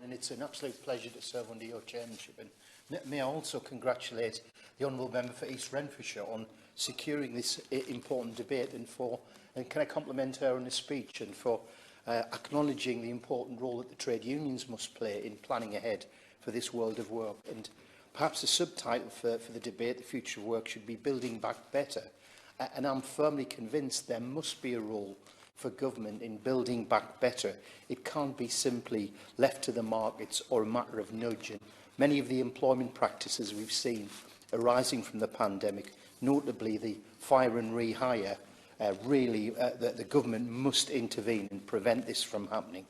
and it's an absolute pleasure to serve under your chairmanship. And may I also congratulate the Honourable Member for East Renfrewshire on securing this important debate, and can I compliment her on her speech and for acknowledging the important role that the trade unions must play in planning ahead for this world of work. And perhaps the subtitle for the debate, The Future of Work, should be Building Back Better. And I'm firmly convinced there must be a role for government in building back better. It can't be simply left to the markets or a matter of nudging. Many of the employment practices we've seen arising from the pandemic, notably the fire and rehire, the government must intervene and prevent this from happening.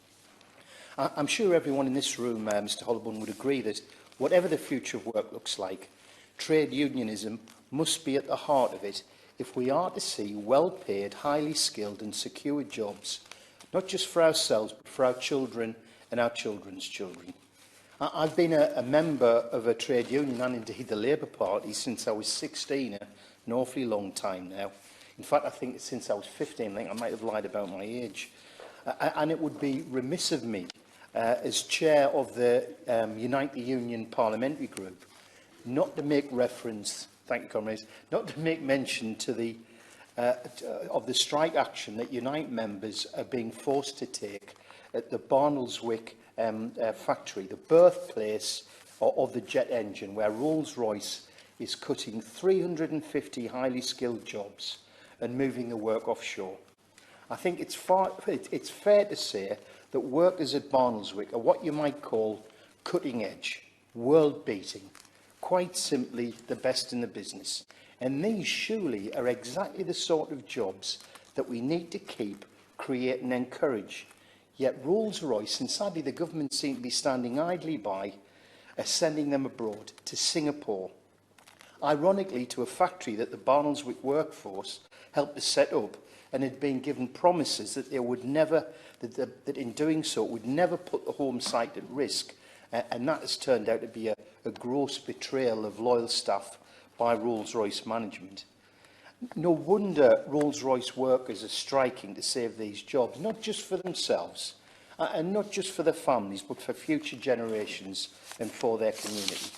I'm sure everyone in this room, Mr Hollowburn, would agree that whatever the future of work looks like, trade unionism must be at the heart of it if we are to see well-paid, highly skilled and secure jobs, not just for ourselves, but for our children and our children's children. I've been a member of a trade union and indeed the Labour Party since I was 16, an awfully long time now. In fact, I think since I was 15, I think I might have lied about my age. And it would be remiss of me, as chair of the Unite the Union Parliamentary Group, not to make reference, thank you, comrades, not to make mention to the of the strike action that Unite members are being forced to take at the Barnoldswick factory, the birthplace of the jet engine, where Rolls-Royce is cutting 350 highly skilled jobs and moving the work offshore. I think it's fair to say that workers at Barnoldswick are what you might call cutting edge, world-beating, quite simply the best in the business. And these surely are exactly the sort of jobs that we need to keep, create and encourage. Yet Rolls-Royce, and sadly the government seem to be standing idly by, are sending them abroad to Singapore. Ironically, to a factory that the Barnoldswick workforce helped to set up and had been given promises that they would never, that in doing so would never put the home site at risk. And that has turned out to be a gross betrayal of loyal staff by Rolls-Royce management. No wonder Rolls-Royce workers are striking to save these jobs, not just for themselves and not just for their families, but for future generations and for their community.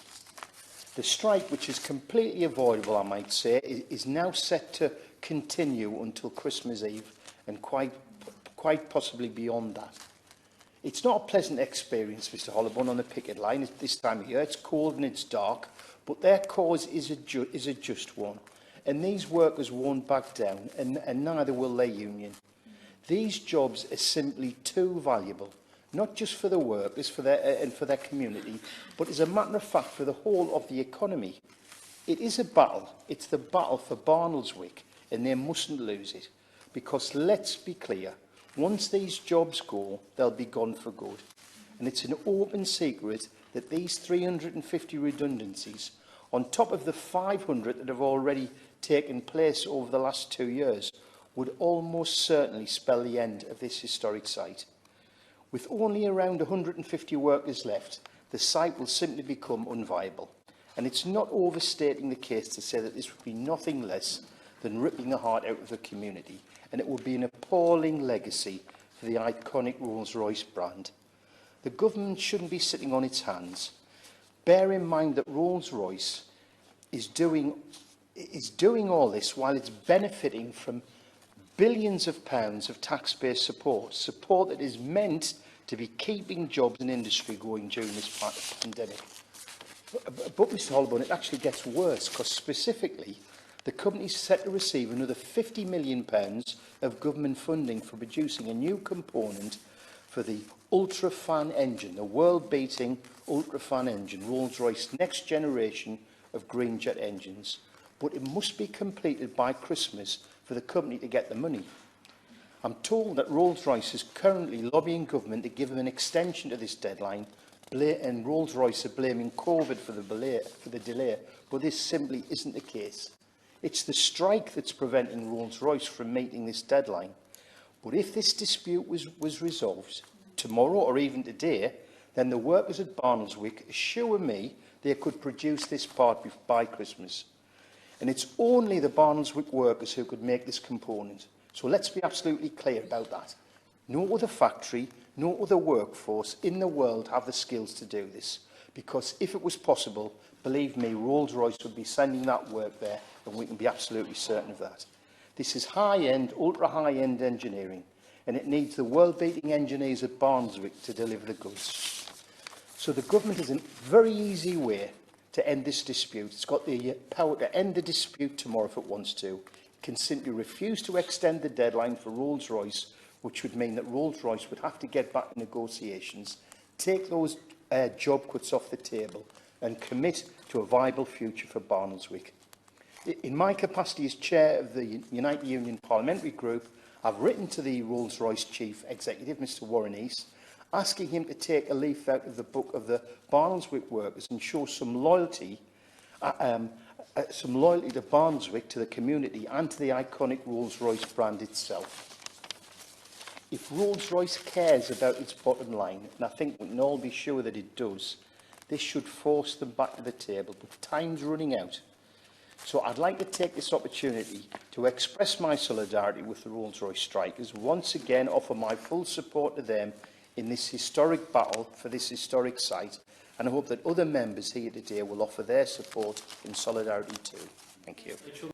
The strike, which is completely avoidable, I might say, is now set to continue until Christmas Eve and quite possibly beyond that. It's not a pleasant experience, Mr Hollowburn, on the picket line at this time of year. It's cold and it's dark, but their cause is a just one. And these workers won't back down, and neither will their union. These jobs are simply too valuable, not just for the workers and for their community, but as a matter of fact for the whole of the economy. It is a battle. It's the battle for Barnoldswick, and they mustn't lose it. Because let's be clear, once these jobs go, they'll be gone for good. And it's an open secret that these 350 redundancies, on top of the 500 that have already taken place over the last 2 years, would almost certainly spell the end of this historic site. With only around 150 workers left, the site will simply become unviable. And it's not overstating the case to say that this would be nothing less than ripping the heart out of the community, and it would be an appalling legacy for the iconic Rolls-Royce brand. The government shouldn't be sitting on its hands. Bear in mind that Rolls-Royce is doing all this while it's benefiting from billions of pounds of taxpayer support that is meant to be keeping jobs and industry going during this pandemic. But Mr Hollowburn, it actually gets worse, because specifically the company is set to receive another £50 million of government funding for producing a new component for the ultra-fan engine, the world-beating ultra-fan engine, Rolls-Royce next generation of green jet engines. But it must be completed by Christmas for the company to get the money. I'm told that Rolls-Royce is currently lobbying government to give them an extension to this deadline, and Rolls-Royce are blaming COVID for the delay, but this simply isn't the case. It's the strike that's preventing Rolls-Royce from meeting this deadline. But if this dispute was resolved tomorrow or even today, then the workers at Barnoldswick assure me they could produce this part by Christmas. And it's only the Barnoldswick workers who could make this component. So let's be absolutely clear about that. No other factory, No other workforce in the world have the skills to do this, because if it was possible, believe me, Rolls-Royce would be sending that work there, and we can be absolutely certain of that. This is high-end, ultra-high-end engineering, and it needs the world-beating engineers at Barnoldswick to deliver the goods. So the government has a very easy way to end this dispute. It's got the power to end the dispute tomorrow if it wants to. It can simply refuse to extend the deadline for Rolls-Royce, which would mean that Rolls-Royce would have to get back to negotiations, take those job cuts off the table and commit to a viable future for Barnoldswick. In my capacity as chair of the United Union Parliamentary Group, I've written to the Rolls-Royce Chief Executive, Mr Warren East, asking him to take a leaf out of the book of the Barnoldswick workers and show some loyalty to Barnoldswick, to the community and to the iconic Rolls-Royce brand itself. If Rolls-Royce cares about its bottom line, and I think we can all be sure that it does, this should force them back to the table, but time's running out. So I'd like to take this opportunity to express my solidarity with the Rolls-Royce strikers, once again offer my full support to them in this historic battle for this historic site, and I hope that other members here today will offer their support in solidarity too. Thank you.